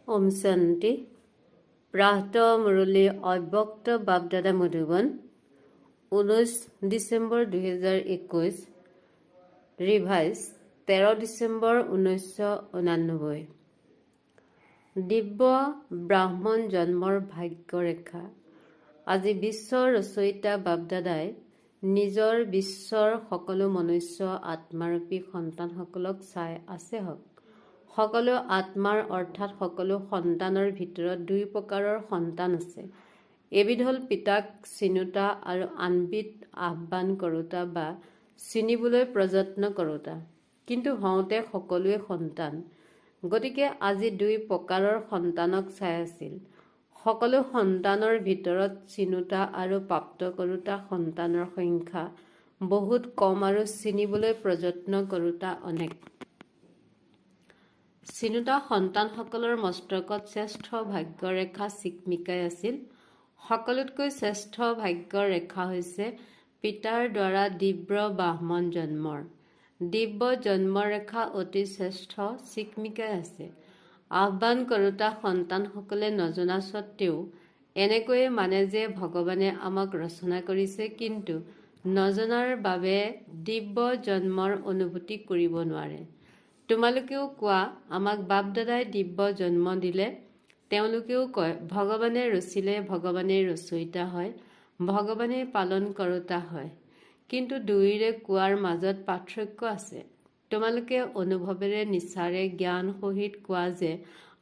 ওম শান্তি। প্ৰাতঃ মুৰলী অব্যক্ত বাপদাদা মধুবন 19 ডিচেম্বৰ 2021 ৰিভাইজ 13 ডিচেম্বৰ 1989। দিব্য ব্ৰাহ্মণ জন্মৰ ভাগ্যৰেখা। আজি বিশ্বৰ ৰচয়িতা বাপদাদাই নিজৰ বিশ্বৰ সকলো মনুষ্য আত্মাৰূপী সন্তানসকলক চাই আছে হওক। সকলো আত্মাৰ অৰ্থাৎ সকলো সন্তানৰ ভিতৰত দুই প্ৰকাৰৰ সন্তান আছে। এবিধ হ'ল পিতাক চিনোতা আৰু আনবিধ আহ্বান কৰোঁতা বা চিনিবলৈ প্ৰযত্ন কৰোঁতা, কিন্তু হওঁতে সকলোৱে সন্তান। গতিকে আজি দুই প্ৰকাৰৰ সন্তানক চাই আছিল। সকলো সন্তানৰ ভিতৰত চিনোতা আৰু প্ৰাপ্ত কৰোঁতা সন্তানৰ সংখ্যা বহুত কম আৰু চিনিবলৈ প্ৰযত্ন কৰোঁতা অনেক। চিনোতা সন্তানসকলৰ মস্তকত শ্ৰেষ্ঠ ভাগ্যৰেখা চিকমিকাই আছিল। সকলোতকৈ শ্ৰেষ্ঠ ভাগ্যৰেখা হৈছে পিতাৰ দ্বাৰা দিব্য ব্ৰাহ্মণ জন্মৰ। দিব্য জন্মৰেখা অতি শ্ৰেষ্ঠ চিকমিকাই আছে। আহ্বান কৰোঁতা সন্তানসকলে নজনা স্বত্তেও এনেকৈয়ে মানে যে ভগৱানে আমাক ৰচনা কৰিছে, কিন্তু নজনাৰ বাবে দিব্য জন্মৰ অনুভূতি কৰিব নোৱাৰে। তোমালোকেও কোৱা আমাক বাপদাদাই দিব্য জন্ম দিলে। তেওঁলোকেও কয় ভগৱানে ৰচিলে ভগৱানেই ৰচয়িতা হয়, ভগৱানেই পালন কৰোঁতা হয়। কিন্তু দুয়োৰে কোৱাৰ মাজত পাৰ্থক্য আছে। তোমালোকে অনুভৱেৰে নিচাৰে জ্ঞান সহিত কোৱা যে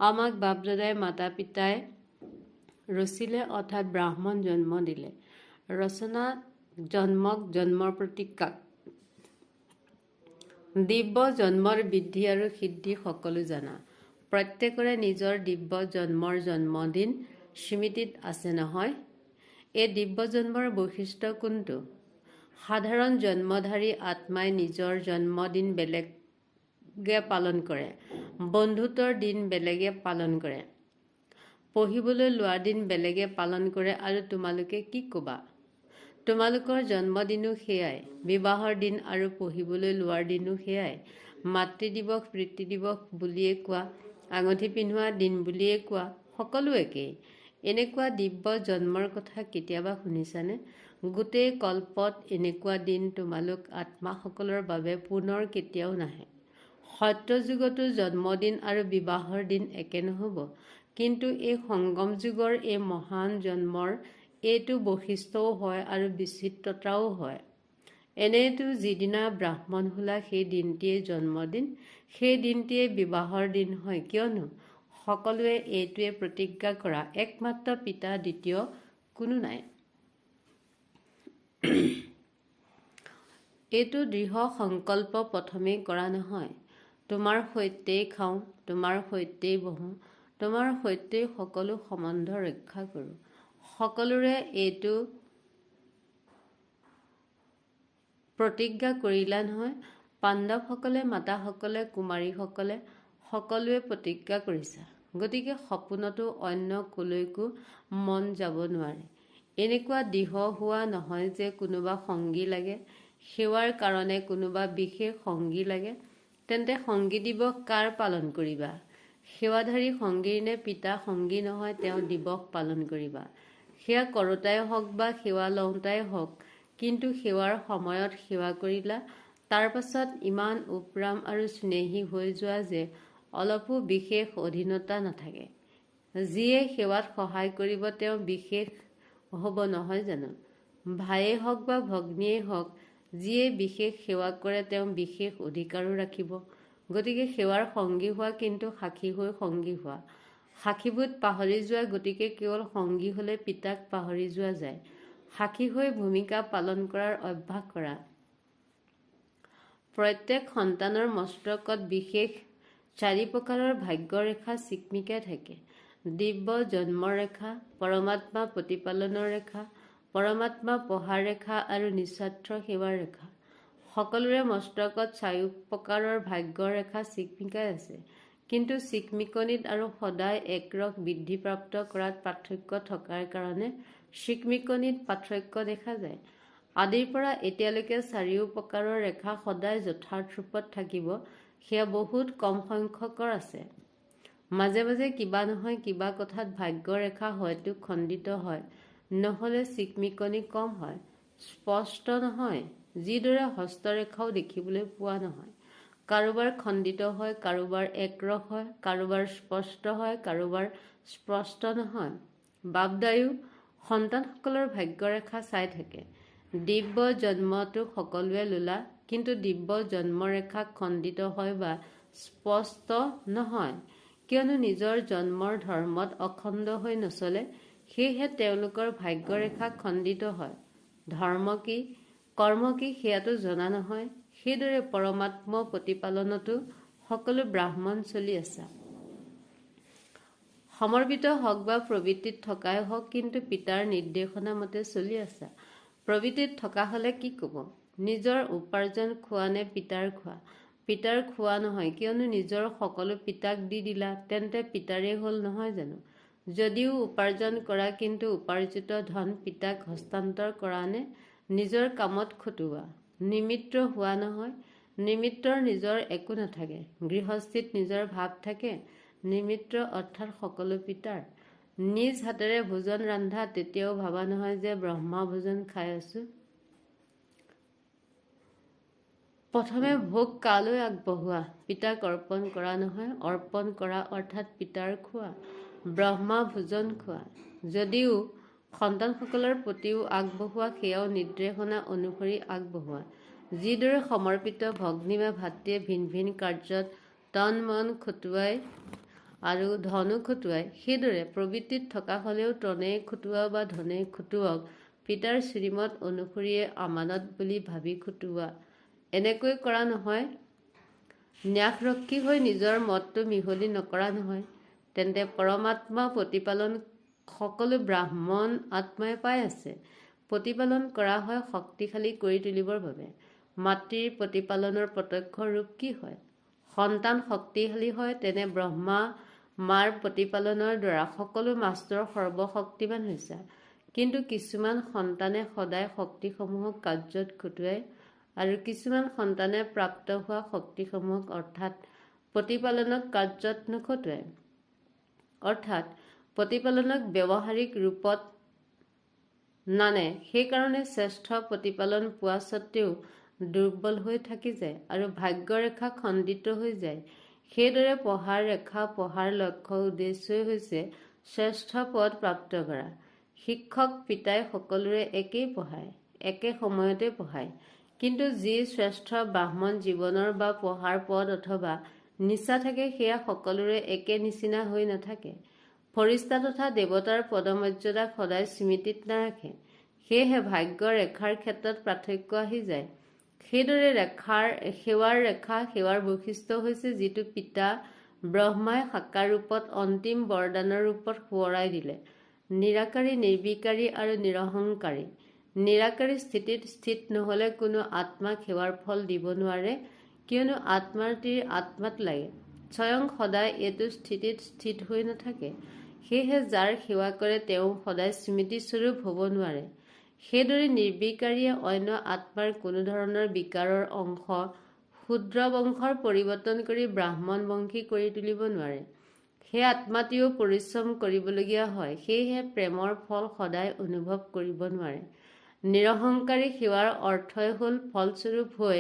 আমাক বাপদাদাই মাতা পিতাই ৰচিলে অৰ্থাৎ ব্ৰাহ্মণ জন্ম দিলে। ৰচনা জন্মক জন্মৰ প্ৰতিকাক দিব্য জন্মৰ বৃদ্ধি আৰু সিদ্ধি সকলো জানা। প্ৰত্যেকৰে নিজৰ দিব্য জন্মৰ জন্মদিন স্মৃতিত আছে নহয়। এই দিব্য জন্মৰ বৈশিষ্ট্য কোনটো? সাধাৰণ জন্মধাৰী আত্মাই নিজৰ জন্মদিন বেলেগে পালন কৰে, বন্ধুত্বৰ দিন বেলেগে পালন কৰে, পঢ়িবলৈ লোৱাৰ দিন বেলেগে পালন কৰে। আৰু তোমালোকে কি ক'বা? তোমালোকৰ জন্মদিনো সেয়াই, বিবাহৰ দিন আৰু পঢ়িবলৈ লোৱাৰ দিনো সেয়াই। মাতৃ দিৱস পিতৃ দিৱস বুলিয়ে কোৱা, আঙুঠি পিন্ধোৱা দিন বুলিয়ে কোৱা, সকলো একেই। এনেকুৱা দিব্য জন্মৰ কথা কেতিয়াবা শুনিছানে? গোটেই কল্পত এনেকুৱা দিন তোমালোক আত্মাসকলৰ বাবে পুনৰ কেতিয়াও নাহে। সত্যযুগতো জন্মদিন আৰু বিবাহৰ দিন একে নহ'ব, কিন্তু এই সংগম যুগৰ এই মহান জন্মৰ এইটো বৈশিষ্ট্যও হয় আৰু বিচিত্ৰতাও হয়। এনেইতো যিদিনা ব্ৰাহ্মণ হোলা সেই দিনটিয়েই জন্মদিন, সেই দিনটিয়েই বিবাহৰ দিন হয়। কিয়নো সকলোৱে এইটোৱে প্ৰতিজ্ঞা কৰা একমাত্ৰ পিতা দ্বিতীয় কোনো নাই। এইটো দৃঢ় সংকল্প প্ৰথমেই কৰা নহয়, তোমাৰ সৈতেই খাওঁ, তোমাৰ সৈতেই বহোঁ, তোমাৰ সৈতেই সকলো সম্বন্ধ ৰক্ষা কৰোঁ। সকলোৰে এইটো প্ৰতিজ্ঞা কৰিলা নহয়। পাণ্ডৱসকলে, মাতাসকলে, কুমাৰীসকলে সকলোৱে প্ৰতিজ্ঞা কৰিছা। গতিকে সপোনতো অন্য কলৈকো মন যাব নোৱাৰে। এনেকুৱা দৃঢ় হোৱা নহয় যে কোনোবা সংগী লাগে, সেৱাৰ কাৰণে কোনোবা বিশেষ সংগী লাগে। তেন্তে সংগী দিৱস কাৰ পালন কৰিবা? সেৱাধাৰী সংগীৰ নে পিতা সংগী নহয় তেওঁ দিৱস পালন কৰিবা? সেয়া কৰোঁতাই হওক বা সেৱা লওঁতাই হওক, কিন্তু সেৱাৰ সময়ত সেৱা কৰিলা, তাৰ পাছত ইমান উপ্ৰাম আৰু স্নেহী হৈ যোৱা যে অলপো বিশেষ অধীনতা নাথাকে। যিয়ে সেৱাত সহায় কৰিব তেওঁ বিশেষ হ'ব নহয় জানো? ভায়েই হওক বা ভগ্নীয়েই হওক, যিয়ে বিশেষ সেৱা কৰে তেওঁ বিশেষ অধিকাৰো ৰাখিব। গতিকে সেৱাৰ সংগী হোৱা, কিন্তু সাক্ষী হৈ সংগী হোৱা। সাক্ষীভূত পাহৰি যোৱা, গতিকে কেৱল সংগী হ'লে পিতাক পাহৰি যোৱা যায়। সাক্ষী হৈ ভূমিকা পালন কৰাৰ অভ্যাস কৰা। প্ৰত্যেক সন্তানৰ মস্তকত বিশেষ 4 প্ৰকাৰৰ ভাগ্যৰেখা চিকমিকাই থাকে। দিব্য জন্মৰেখা, পৰমাত্মা প্ৰতিপালনৰ ৰেখা, পৰমাত্মা পঢ়াৰ ৰেখা আৰু নিস্বাৰ্থ সেৱাৰ ৰেখা। সকলোৰে মস্তকত 4 প্ৰকাৰৰ ভাগ্যৰেখা চিকমিকাই আছে, কিন্তু চিকমিকনিত আৰু সদায় একৰস বৃদ্ধিপ্ৰাপ্ত কৰাত পাৰ্থক্য থকাৰ কাৰণে চিকমিকনিত পাৰ্থক্য দেখা যায়। আদিৰ পৰা এতিয়ালৈকে 4 প্ৰকাৰৰ ৰেখা সদায় যথাৰ্থ ৰূপত থাকিব, সেয়া বহুত কম সংখ্যকৰ আছে। মাজে মাজে কিবা নহয় কিবা কথাত ভাগ্যৰেখা হয়তো খণ্ডিত হয়, নহ'লে চিকমিকনি কম হয়, স্পষ্ট নহয়, যিদৰে হস্তৰেখাও দেখিবলৈ পোৱা নহয়। কাৰোবাৰ খণ্ডিত হয়, কাৰোবাৰ একৰস হয়, কাৰোবাৰ স্পষ্ট হয়, কাৰোবাৰ স্পষ্ট নহয়। বাপদায়ো সন্তানসকলৰ ভাগ্যৰেখা চাই থাকে। দিব্য জন্মটো সকলোৱে লোলা, কিন্তু দিব্য জন্মৰেখা খণ্ডিত হয় বা স্পষ্ট নহয়, কিয়নো নিজৰ জন্মৰ ধৰ্মত অখণ্ড হৈ নচলে, সেয়েহে তেওঁলোকৰ ভাগ্যৰেখা খণ্ডিত হয়। ধৰ্ম কি, কৰ্ম কি সেয়াটো জনা নহয়। সেইদৰে পৰমাত্ম প্ৰতিপালনতো সকলো ব্ৰাহ্মণ চলি আছে। সমৰ্পিত হওক বা প্ৰবৃত্তিত থকাই হওক, কিন্তু পিতাৰ নিৰ্দেশনা মতে চলি আছে। প্ৰবৃত্তিত থকা হলে কি কব? নিজৰ উপাৰ্জন খোৱা নে পিতাৰ খোৱা? পিতাৰ খোৱা নহয়, কিয়নো নিজৰ সকলো পিতাক দি দিলা, তেন্তে পিতাৰে হল নহয় জানো? যদিও উপাৰ্জন কৰা, কিন্তু উপাৰ্জিত ধন পিতাক হস্তান্তৰ কৰা নে নিজৰ কামত খটুৱা? নিমিত্ত হোৱা নহয়। নিমিত্তৰ নিজৰ একো নাথাকে। গৃহস্থিত নিজৰ ভাৱ থাকে। নিমিত্ত অৰ্থাৎ সকলো পিতাৰ। নিজ হাতেৰে ভোজন ৰান্ধা, তেতিয়াও ভাবা নহয় যে ব্ৰহ্মা ভোজন খাই আছো। প্ৰথমে ভোগ কালৈ আগবঢ়োৱা? পিতাক অৰ্পণ কৰা নহয়। অৰ্পণ কৰা অৰ্থাৎ পিতাৰ খোৱা, ব্ৰহ্মা ভোজন খোৱা। যদিও সন্তানসকলৰ প্ৰতিও আগবঢ়োৱা, সেয়াও নিৰ্দেশনা অনুসৰি আগবঢ়োৱা। যিদৰে সমৰ্পিত ভগ্নী বা ভাতৃয়ে ভিন ভিন কাৰ্যত তন মন খটুৱাই আৰু ধনো খটুৱাই, সেইদৰে প্ৰবৃত্তিত থকা হলেও তনেই খটুৱাওক বা ধনেই খটুৱাওক, পিতাৰ শ্ৰীমত অনুসৰিয়ে আমানত বুলি ভাবি খটুৱা। এনেকৈ কৰা নহয়। ন্যাসৰক্ষী হৈ নিজৰ মতটো মিহলি নকৰা নহয়। তেন্তে পৰমাত্মা প্ৰতিপালন সকলো ব্ৰাহ্মণ আত্মাই পাই আছে। প্ৰতিপালন কৰা হয় শক্তিশালী কৰি তুলিবৰ বাবে। মাতৃৰ প্ৰতিপালনৰ প্ৰত্যক্ষ ৰূপ কি হয়? সন্তান শক্তিশালী হয়, তেনে ব্ৰহ্মা মাৰ প্ৰতিপালনৰ দ্বাৰা সকলো মাষ্টৰ সৰ্বশক্তিমান হৈছে। কিন্তু কিছুমান সন্তানে সদায় শক্তিসমূহক কাৰ্যত খটুৱায় আৰু কিছুমান সন্তানে প্ৰাপ্ত হোৱা শক্তিসমূহক অৰ্থাৎ প্ৰতিপালনক কাৰ্যত নখটুৱায়, অৰ্থাৎ প্ৰতিপালনক ব্যৱহাৰিক ৰূপত নানে। সেইকাৰণে শ্ৰেষ্ঠ প্ৰতিপালন পোৱা স্বত্বেও দুৰ্বল হৈ থাকি যায় আৰু ভাগ্যৰেখা খণ্ডিত হৈ যায়। সেইদৰে পঢ়াৰ ৰেখা, পঢ়াৰ লক্ষ্য উদ্দেশ্যই হৈছে শ্ৰেষ্ঠ পদ প্ৰাপ্ত কৰা। শিক্ষক পিতাই সকলোৰে একেই পঢ়ায়, একে সময়তে পঢ়ায়। কিন্তু যি শ্ৰেষ্ঠ ব্ৰাহ্মণ জীৱনৰ বা পঢ়াৰ পদ অথবা নিচা থাকে, সেয়া সকলোৰে একে নিচিনা হৈ নাথাকে। ফৰিস্তা তথা দেৱতাৰ পদমৰ্যাদাক সদায় স্মৃতিত নাৰাখে। সেয়েহে ভাগ্য ৰেখাৰ ক্ষেত্ৰত পাৰ্থক্য আহি যায়। সেইদৰে সেৱাৰ ৰেখা, সেৱাৰ বৈশিষ্ট্য হৈছে যিটো পিতা ব্ৰহ্মাই সাকাৰ ৰূপত অন্তিম বৰদানৰ ৰূপত সোঁৱৰাই দিলে। নিৰাকাৰী, নিৰ্বিকাৰী আৰু নিৰহংকাৰী। নিৰাকাৰী স্থিতিত স্থিত নহলে কোনো আত্মাক সেৱাৰ ফল দিব নোৱাৰে, কিয়নো আত্মাৰ তীৰ আত্মাত লাগে। স্বয়ং সদায় এইটো স্থিতিত স্থিত হৈ নাথাকে। সেয়েহে যাৰ সেৱা কৰে তেওঁ সদায় স্মৃতিস্বৰূপ হ'ব নোৱাৰে। সেইদৰে নিৰ্বিকাৰীয়ে অন্য আত্মাৰ কোনো ধৰণৰ বিকাৰৰ অংশ শূদ্ৰ বংশৰ পৰিৱৰ্তন কৰি ব্ৰাহ্মণ বংশী কৰি তুলিব নোৱাৰে। সেই আত্মাটিও পৰিশ্ৰম কৰিবলগীয়া হয়। সেয়েহে প্ৰেমৰ ফল সদায় অনুভৱ কৰিব নোৱাৰে। নিৰহংকাৰী সেৱাৰ অৰ্থই হ'ল ফলস্বৰূপ হৈ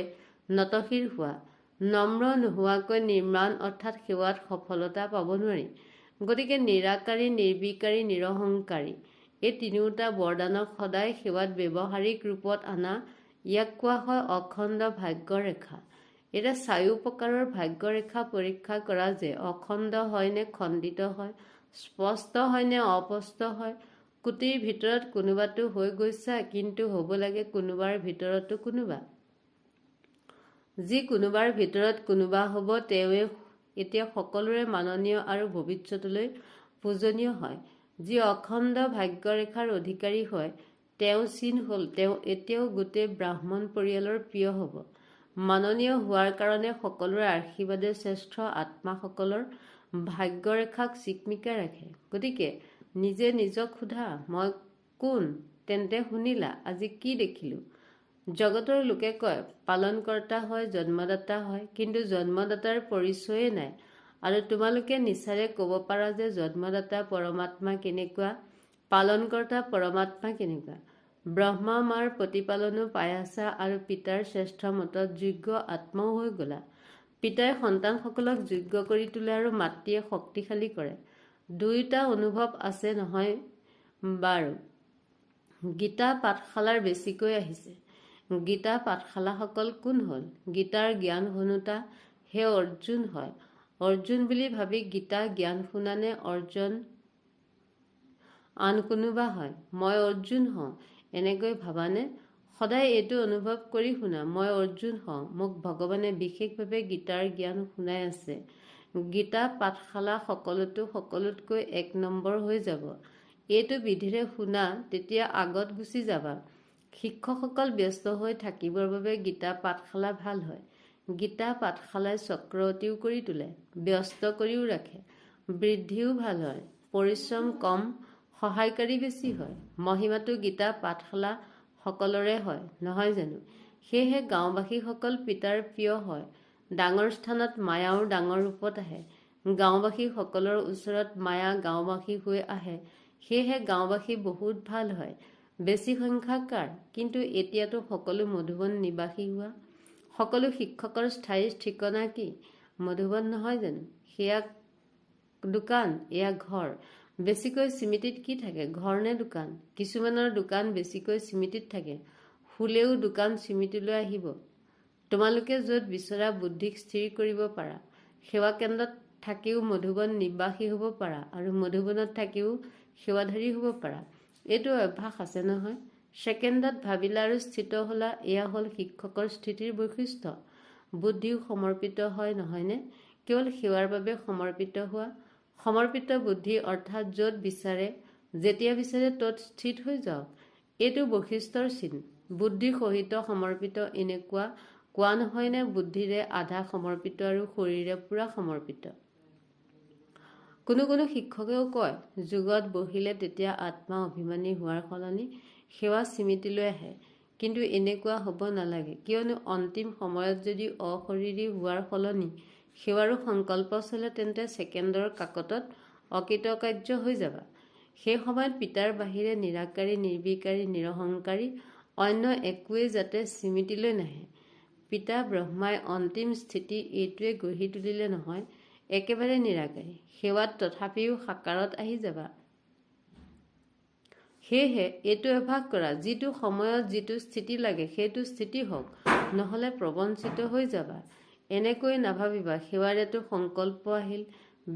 নতশিৰ হোৱা। নম্ৰ নোহোৱাকৈ নিৰ্মাণ অৰ্থাৎ সেৱাত সফলতা পাব নোৱাৰি। গতিকে নিৰাকাৰী, নিৰ্বিকাৰী, নিৰহংকাৰী এই তিনিওটা বৰদানক সদায় সেৱাত ব্যৱহাৰিক ৰূপত আনা, ইয়াক কোৱা হয় অখণ্ড ভাগ্যৰেখা। এতিয়া চাৰিও প্ৰকাৰৰ ভাগ্যৰেখা পৰীক্ষা কৰা যে অখণ্ড হয় নে খণ্ডিত হয়, স্পষ্ট হয় নে অস্পষ্ট হয়। কোটিৰ ভিতৰত কোনোবাটো হৈ গৈছা, কিন্তু হ'ব লাগে কোনোবাৰ ভিতৰতো কোনোবা। যি কোনোবাৰ ভিতৰত কোনোবা হ'ব, তেওঁৱে এতিয়া সকলোৰে মাননীয় আৰু ভৱিষ্যতলৈ পূজনীয় হয়। যি অখণ্ড ভাগ্যৰেখাৰ অধিকাৰী হয়, তেওঁ চীন হ'ল, তেওঁ এতিয়াও গোটেই ব্ৰাহ্মণ পৰিয়ালৰ প্ৰিয় হ'ব। মাননীয় হোৱাৰ কাৰণে সকলোৰে আশীৰ্বাদে শ্ৰেষ্ঠ আত্মাসকলৰ ভাগ্যৰেখাক চিকমিকাই ৰাখে। গতিকে নিজে নিজক সোধা, মই কোন? তেন্তে শুনিলা আজি কি দেখিলো? জগতৰ লোকে কয় পালনকৰ্তা হয়, জন্মদাতা হয়, কিন্তু জন্মদাতাৰ পৰিচয়ে নাই আৰু তোমালোকে নিচাৰে ক'ব পাৰা যে জন্মদাতা পৰমাত্মা কেনেকুৱা, পালনকৰ্তা পৰমাত্মা কেনেকুৱা। ব্ৰহ্মা মাৰ প্ৰতিপালনো পাই আছা আৰু পিতাৰ শ্ৰেষ্ঠ মতত যোগ্য আত্মাও হৈ গলা। পিতাই সন্তানসকলক যোগ্য কৰি তোলে আৰু মাতৃয়ে শক্তিশালী কৰে। দুয়োটা অনুভৱ আছে নহয় বাৰু। গীতা পাঠশালাৰ বেছিকৈ আহিছে। গীতা পাঠশালাসকল কোন হ'ল? গীতাৰ জ্ঞান শুনোতা হে অৰ্জুন হয়। অৰ্জুন বুলি ভাবি গীতা জ্ঞান শুনানে অৰ্জুন আন কোনোবা হয়? মই অৰ্জুন হওঁ এনেকৈ ভাবানে? সদায় এইটো অনুভৱ কৰি শুনা, মই অৰ্জুন হওঁ, মোক ভগৱানে বিশেষভাৱে গীতাৰ জ্ঞান শুনাই আছে। গীতা পাঠশালা সকলোতকৈ 1 নম্বৰ হৈ যাব। এইটো বিধিৰে শুনা, তেতিয়া আগত গুচি যাবা। শিক্ষকসকল ব্যস্ত হৈ থাকিবৰ বাবে গীতা পাঠশালা ভাল হয়। গীতা পাঠশালাই চক্ৰৱৰ্তীও কৰি তোলে, ব্যস্ত কৰিও ৰাখে, বৃদ্ধিও ভাল হয়, পৰিশ্ৰম কম, সহায়কাৰী বেছি হয়। মহিমাটো গীতা পাঠশালা সকলৰে হয় নহয় জানো? সেয়েহে গাঁওবাসীসকল পিতাৰ প্ৰিয় হয়। ডাঙৰ স্থানত মায়াও ডাঙৰ ৰূপত আহে। গাঁওবাসীসকলৰ ওচৰত মায়া গাঁওবাসী হৈ আহে। সেয়েহে গাঁওবাসী বহুত ভাল হয়। বেছি সংখ্যা কাৰ? কিন্তু এতিয়াতো সকলো মধুবন নিবাসী হোৱা। সকলো শিক্ষকৰ স্থায়ী ঠিকনা কি? মধুবন নহয় জানো? সেয়া দোকান, এয়া ঘৰ। বেছিকৈ স্মৃতিত কি থাকে, ঘৰ নে দোকান? কিছুমানৰ দোকান বেছিকৈ স্মৃতিত থাকে। শুলেও দোকান স্মৃতিলৈ আহিব। তোমালোকে য'ত বিচৰা বুদ্ধিক স্থিৰ কৰিব পাৰা। সেৱা কেন্দ্ৰত থাকিও মধুবন নিবাসী হ'ব পাৰা আৰু মধুবনত থাকিও সেৱাধাৰী হ'ব পাৰা। এইটো অভ্যাস আছে নহয়। ছেকেণ্ডত ভাবিলা আৰু স্থিত হ'লা, এয়া হ'ল শিক্ষকৰ স্থিতিৰ বৈশিষ্ট্য। বুদ্ধিও সমৰ্পিত হয় নহয়নে? কেৱল সেৱাৰ বাবে সমৰ্পিত হোৱা। সমৰ্পিত বুদ্ধি অৰ্থাৎ য'ত বিচাৰে যেতিয়া বিচাৰে ত'ত স্থিত হৈ যাওক। এইটো বৈশিষ্ট্যৰ চিন। বুদ্ধিৰ সহিত সমৰ্পিত এনেকুৱা কোৱা নহয়নে বুদ্ধিৰে আধা সমৰ্পিত আৰু শৰীৰে পূৰা সমৰ্পিত। কোনো কোনো শিক্ষকেও কয় যোগত বহিলে তেতিয়া আত্মা অভিমানী হোৱাৰ সলনি সেৱা স্মৃতিলৈ আহে। কিন্তু এনেকুৱা হ'ব নালাগে, কিয়নো অন্তিম সময়ত যদি অশৰীৰী হোৱাৰ সলনি সেৱাৰো সংকল্প চলে তেন্তে ছেকেণ্ডৰ কাকতত অকৃতকাৰ্য হৈ যাবা। সেই সময়ত পিতাৰ বাহিৰে নিৰাকাৰী, নিৰ্বিকাৰী, নিৰহংকাৰী অন্য একোৱেই যাতে স্মৃতিলৈ নাহে। পিতা ব্ৰহ্মাই অন্তিম স্থিতি এইটোৱে গঢ়ি তুলিলে নহয়, একেবাৰে নিৰাকাৰী। সেৱাত তথাপিও সাকাৰত আহি যাবা। সেয়েহে এইটো অভ্যাস কৰা, যিটো সময়ত যিটো স্থিতি লাগে সেইটো স্থিতি হওক, নহ'লে প্ৰবঞ্চিত হৈ যাবা। এনেকৈ নাভাবিবা সেৱাৰেতো সংকল্প আহিল,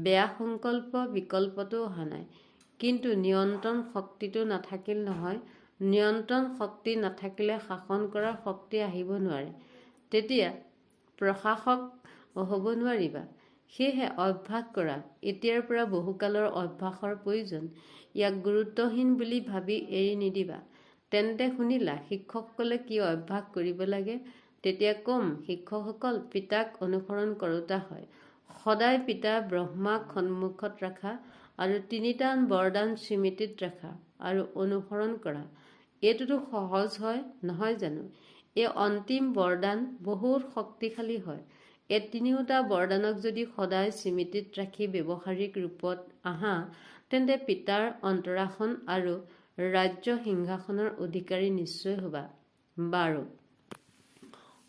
বেয়া সংকল্প বিকল্পটো অহা নাই। কিন্তু নিয়ন্ত্ৰণ শক্তিটো নাথাকিল নহয়। নিয়ন্ত্ৰণ শক্তি নাথাকিলে শাসন কৰাৰ শক্তি আহিব নোৱাৰে। তেতিয়া প্ৰশাসক হ'ব নোৱাৰিবা। সেয়েহে অভ্যাস কৰা। এতিয়াৰ পৰা বহুকালৰ অভ্যাসৰ প্ৰয়োজন। ইয়াক গুৰুত্বহীন বুলি ভাবি এৰি নিদিবা। তেন্তে শুনিলা শিক্ষকসকলে কি অভ্যাস কৰিব লাগে? তেতিয়া কম, শিক্ষকসকল পিতাক অনুসৰণ কৰোঁতা হয়। সদায় পিতা ব্ৰহ্মাক সন্মুখত ৰাখা আৰু 3টা বৰদান স্মৃতিত ৰাখা আৰু অনুসৰণ কৰা। এইটোতো সহজ হয় নহয় জানো? এই অন্তিম বৰদান বহুত শক্তিশালী হয়। এই 3টা বৰদানক যদি সদায় স্মৃতিত ৰাখি ব্যৱহাৰিক ৰূপত আহা, তেন্তে পিতাৰ অন্তৰাসন আৰু ৰাজ্য সিংহাসনৰ অধিকাৰী নিশ্চয় হ'বা। বাৰু,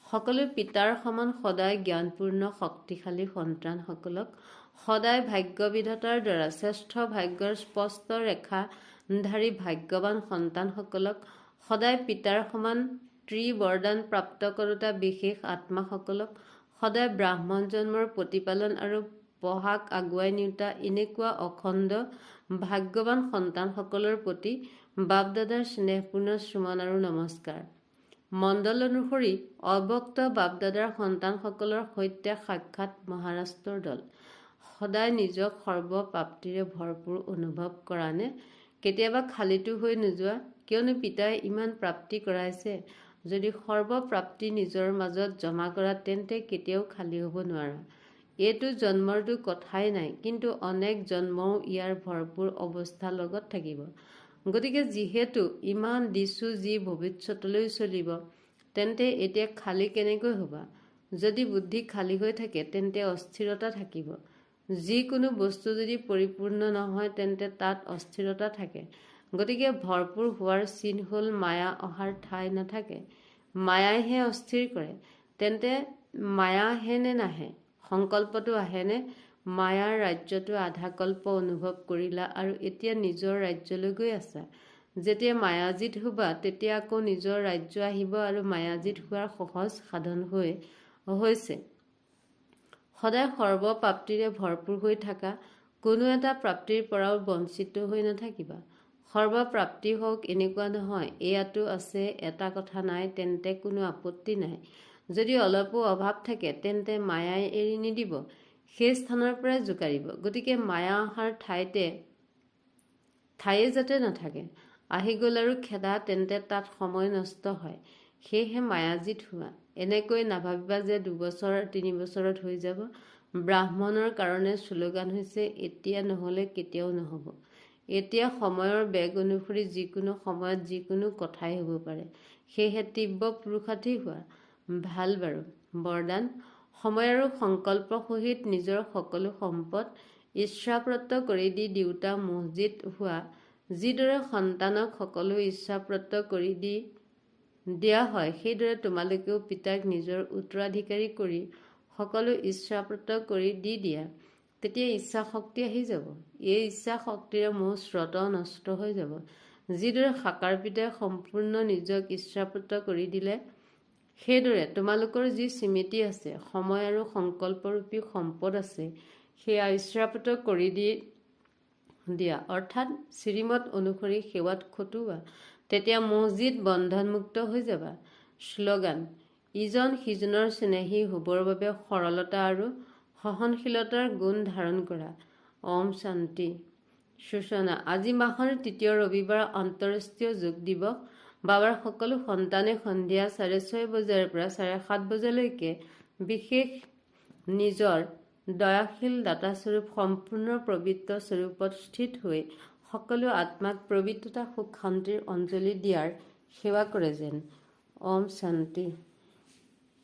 সকলো পিতাৰ সমান সদায় জ্ঞানপূৰ্ণ শক্তিশালী সন্তানসকলক, সদায় ভাগ্যবিধাতাৰ দ্বাৰা শ্ৰেষ্ঠ ভাগ্যৰ স্পষ্ট ৰেখাধাৰী ভাগ্যৱান সন্তানসকলক, সদায় পিতাৰ সমান ত্ৰিবৰদান প্ৰাপ্ত কৰোতা বিশেষ আত্মাসকলক, সদায় ব্ৰাহ্মণ জন্মৰ প্ৰতিপালন আৰু পঢ়াক আগুৱাই নিওঁতা এনেকুৱা অখণ্ড ভাগ্যৱান সন্তানসকলৰ প্ৰতি বাপদাদাৰ স্নেহপূৰ্ণ শ্ৰমণ আৰু নমস্কাৰ। মণ্ডল অনুসৰি অব্যক্ত বাপদাদাৰ সন্তানসকলৰ সৈতে সাক্ষাৎ মহাৰাষ্ট্ৰৰ দল। সদায় নিজক সৰ্বপ্ৰাপ্তিৰে ভৰপূৰ অনুভৱ কৰানে? কেতিয়াবা খালিতো হৈ নোযোৱা? কিয়নো পিতাই ইমান প্ৰাপ্তি কৰাইছে। যদি সৰ্বপ্ৰাপ্তি নিজৰ মাজত জমা কৰা তেন্তে কেতিয়াও খালী হ'ব নোৱাৰা। এইটো জন্মৰতো কথাই নাই, কিন্তু অনেক জন্মও ইয়াৰ ভৰপূৰ অৱস্থা লগত থাকিব। গতিকে যিহেতু ইমান দিছো যি ভৱিষ্যতলৈ চলিব, তেন্তে এতিয়া খালী কেনেকৈ হ'বা? যদি বুদ্ধি খালী হৈ থাকে তেন্তে অস্থিৰতা থাকিব। যিকোনো বস্তু যদি পৰিপূৰ্ণ নহয় তেন্তে তাত অস্থিৰতা থাকে। গতিকে ভৰপূৰ হোৱাৰ চিন হ'ল মায়া অহাৰ ঠাই নাথাকে। মায়াইহে অস্থিৰ কৰে। তেন্তে মায়া আহে নে নাহে? সংকল্পটো আহেনে? মায়াৰ ৰাজ্যটো আধাকল্প অনুভৱ কৰিলা আৰু এতিয়া নিজৰ ৰাজ্যলৈ গৈ আছা। যেতিয়া মায়াজিত হ'বা তেতিয়া আকৌ নিজৰ ৰাজ্য আহিব আৰু মায়াজিত হোৱাৰ সহজ সাধন হৈছে। সদায় সৰ্বপ্ৰাপ্তিৰে ভৰপূৰ হৈ থাকা। কোনো এটা প্ৰাপ্তিৰ পৰাও বঞ্চিত হৈ নাথাকিবা। সৰ্বপ্ৰাপ্তি হওক এনেকুৱা নহয়, এয়াতো আছে এটা কথা নাই তেন্তে কোনো আপত্তি নাই। যদি অলপো অভাৱ থাকে তেন্তে মায়াই এৰি নিদিব, সেই স্থানৰ পৰাই জোকাৰিব। গতিকে মায়া অহাৰ ঠায়ে যাতে নাথাকে। আহি গ'ল আৰু খেদা, তেন্তে তাত সময় নষ্ট হয়। সেয়েহে মায়াজিত হোৱা। এনেকৈ নাভাবিবা যে 2 বছৰ 3 বছৰত হৈ যাব। ব্ৰাহ্মণৰ কাৰণে শ্লোগান হৈছে এতিয়া নহ'লে কেতিয়াও নহ'ব। এতিয়া সময়ৰ বেগ অনুসৰি যিকোনো সময়ত যিকোনো কথাই হ'ব পাৰে। সেয়েহে তীব্ৰ পুৰুষাৰ্থী হোৱা। ভাল বাৰু। বৰদান: সময় আৰু সংকল্প সহিত নিজৰ সকলো সম্পদ ইচ্ছাপ্ৰত্ত কৰি দি দিওঁতা মছজিদ হোৱা। যিদৰে সন্তানক সকলো ইচ্ছাপ্ৰত্ত কৰি দিয়া হয় সেইদৰে তোমালোকেও পিতাক নিজৰ উত্তৰাধিকাৰী কৰি সকলো ইচ্ছাপ্ৰত্ত কৰি দি দিয়া। তেতিয়া ইচ্ছা শক্তি আহি যাব। এই ইচ্ছা শক্তিৰে মোহ স্ৰোত নষ্ট হৈ যাব। যিদৰে সাকাৰ পিতাই সম্পূৰ্ণ নিজক ইচ্ছাপ্ৰত্ত কৰি দিলে, সেইদৰে তোমালোকৰ যি স্মৃতি আছে, সময় আৰু সংকল্পৰূপী সম্পদ আছে, সেয়া ইচ্ছাপ্ৰত্ত কৰি দিয়া, অৰ্থাৎ শ্ৰীমত অনুসৰি সেৱাত খটুৱা। তেতিয়া মছজিদ বন্ধনমুক্ত হৈ যাবা। শ্লোগান: ইজন সিজনৰ স্নেহী হ'বৰ বাবে সৰলতা আৰু সহনশীলতাৰ গুণ ধাৰণ কৰা। ওম শান্তি। সূচনা: আজি মাহৰ 3য় ৰবিবাৰ আন্তঃৰাষ্ট্ৰীয় যোগ দিৱস। বাবাৰ সকলো সন্তানে সন্ধিয়া 6:30 বজাৰ পৰা 7:30 বজালৈকে বিশেষ নিজৰ দয়াশীল দাতাস্বৰূপ সম্পূৰ্ণ পবিত্ৰ স্বৰূপত স্থিত হৈ সকলো আত্মাক পবিত্ৰতা সুখ শান্তিৰ অঞ্জলি দিয়াৰ সেৱা কৰে যেন। ওম শান্তি।